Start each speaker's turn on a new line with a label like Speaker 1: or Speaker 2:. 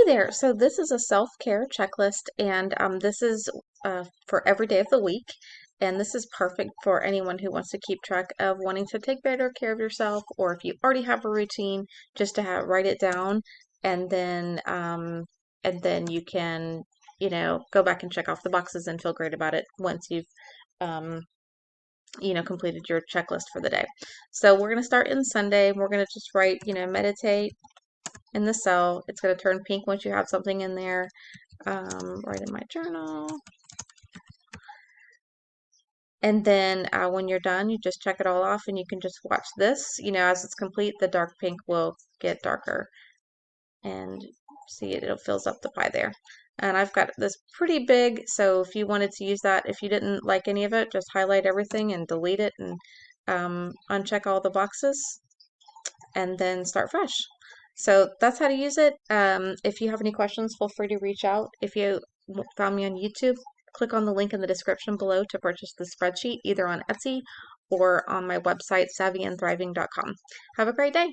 Speaker 1: there. So this is a self-care checklist, and this is for every day of the week. And this is perfect for anyone who wants to keep track of wanting to take better care of yourself, or if you already have a routine, just to write it down, and then you can, go back and check off the boxes and feel great about it once you've um, completed your checklist for the day. So we're going to start in Sunday. We're going to just write, meditate in the cell. It's going to turn pink once you have something in there. Write in my journal. And then when you're done, you just check it all off and you can just watch this. As it's complete, the dark pink will get darker. And see it fills up the pie there. And I've got this pretty big, so if you wanted to use that, if you didn't like any of it, just highlight everything and delete it and uncheck all the boxes and then start fresh. So that's how to use it. If you have any questions, feel free to reach out. If you found me on YouTube, click on the link in the description below to purchase the spreadsheet either on Etsy or on my website, savvyandthriving.com. Have a great day.